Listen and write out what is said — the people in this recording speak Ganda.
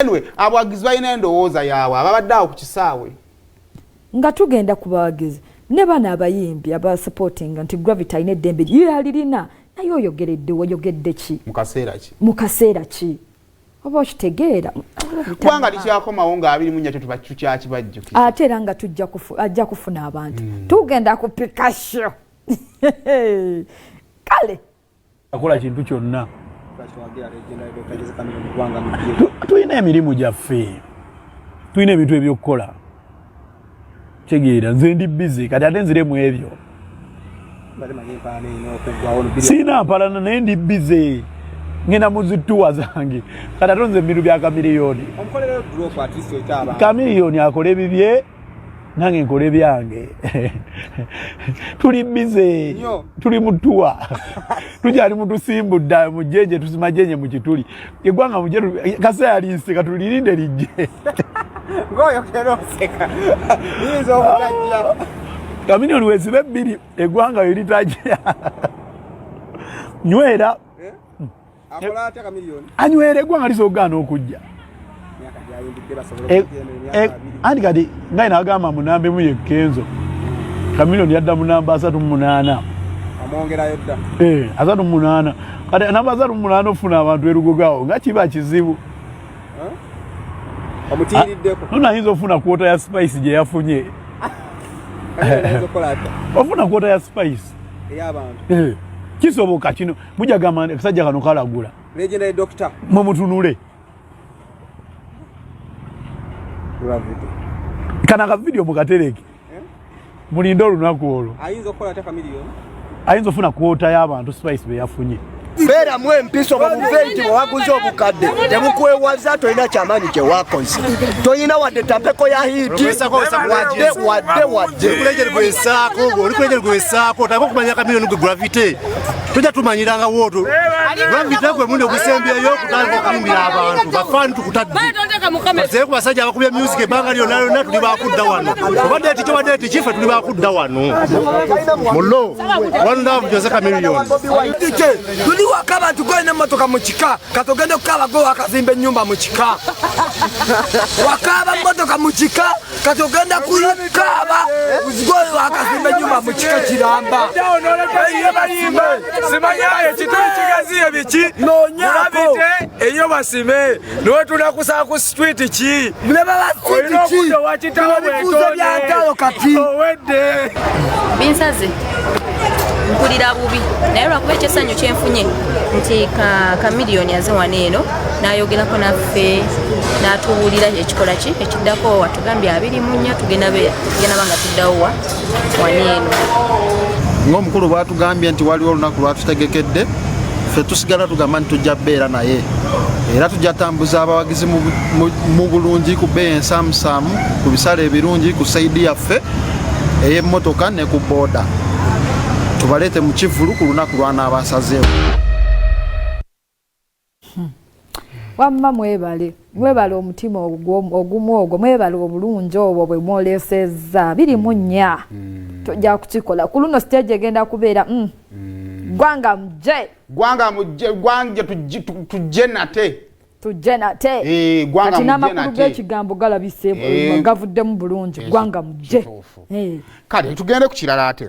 anyway abawagizi balina endowooza yaabwe ababadde awo ku kisaawe nga tugenda ku bawagizi ne bana abayimbi aba supporting nti Gravity alina eddembe lyalirina naye oyogedde ki mu kaseera ki oba okitegeera kubanga likyakomawo nga 24 tukyakibajjukira ate era nga ajja kufuna abantu tugenda ku pikasho kale akola kintu kyonna tulina emirimu gyaffe tulina ebintu ebyokukola kyegeera nze ndi busy kati ate nziremu ebyo siina mpalana naye ndi busy ngenda muzituwa zange kati ate nze mbiru bya Chameleone Chameleone akola ebibye nange nkola ebyange tuli busy tuli mutuwa tujali mutusimbudda mujeje tusimajenye mu kituli egwanga mujeru kaseera alinseka tulirinde lijje ngoyo kero seka nizo okujja Chameleone wezibe bbiri egwanga eritajja nywera akola ate Chameleone anywera egwanga lisogaana okujja andi kati ngaina agamba munambe mu yekenzo Chameleone yadda munamba 38 amongerayo dda 38 kati namba 38 ofuna abantu erugogawo nga kiba kizibu omutiriddeko nona yinza ofuna kwota ya spice gye yafunye ofuna kwota ya spice ey'abantu kisoboka kino mujagamba ekisajja kano kalagula legendary doctor mumutunule kana ka video mukatereke mulindo olunaku olwo ayinza okukola ate Chameleone ayinza ofuna kwota y'abantu spice be yafunye Bera mwe mpiso bamuveji waguze obukadde temukwewaza toyina kyamaanyi kye wakoze toyina wadde tapeko ya hiti wadde kulegerwesaako otako okumanya Chameleone gwe Gravity tujja tumanyiranga wooto Gravity gwe mundi ogusembyeyo okutandika okuyimbira abantu bafaani tukutadde bazeeyo ku basajja abakubya music ebbanga lyonna lyonna tuli bakudda wano obadde eti kyobadde eti kife tuli bakudda wano mulo one love Jose Chameleone wakaba tukoine motoka muchika katogende kukaba go wakazimbe nyumba muchika wakaba motoka muchika katogende kuyikaba uzgoyi wakazimbe nyumba muchika kiramba bayimbe simanyaye kituli kigaziye biki nonyako eyo basime niwe tunakusa ku street ki mleba street ki wakitawo bwetone kati owedde binsaze mpulira bubi naye lwakuba ekyesanyu kyenfunye nti Chameleone yaze wano eno n'ayogerako naffe n'atubuulira ekikola ki ekiddako watugambye 24 tugenda banga tuddawo wano eno ng'omukulu bwatugambye nti waliwo olunaku lwatutegekedde ffe tusigala tugamba nti tujja beera naye era tujja tambuza abawagizi mu bulungi ku bbeeyi ensaamusaamu ku bisale ebirungi ku saidi yaffe ey'emmotoka ne ku booda tubalete mu kivulu ku lunaku lwanaabasazeewo wamma mwebale omutima ogumu ogwo mwebale obulungi obwo bwe mwolesezza 24 tojja kukikola ku luno stage egenda kubeera gwanga tujje nate kati n'amakulu g'ekigambo galabise gavuddemu bulungi gwanga mujje kale tugende ku kirala ate